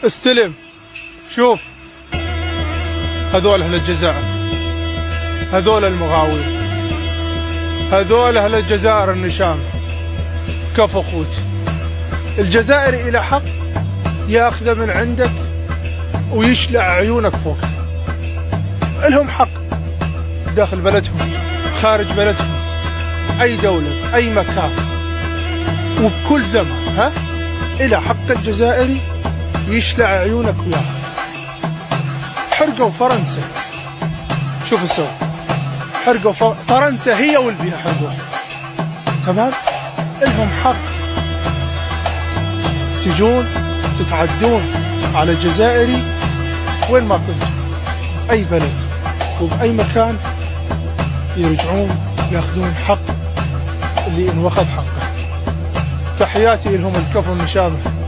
استلم. شوف هذول اهل الجزائر، هذول المغاوين، هذول اهل الجزائر النشام. كفو اخوتي. الجزائري الى حق ياخذه من عندك ويشلع عيونك فوق. لهم حق داخل بلدهم، خارج بلدهم، اي دولة، اي مكان، وبكل زمان. ها الى حق الجزائري يشلع عيونك وياخذ. حرقوا فرنسا، شوف السوء، حرقوا فرنسا هي والبيها حرقوها. تمام؟ لهم حق تجون تتعدون على الجزائري وين ما كنتم، اي بلد وباي مكان، يرجعون ياخذون حق اللي انوخذ حقه. تحياتي لهم الكفو النشامه.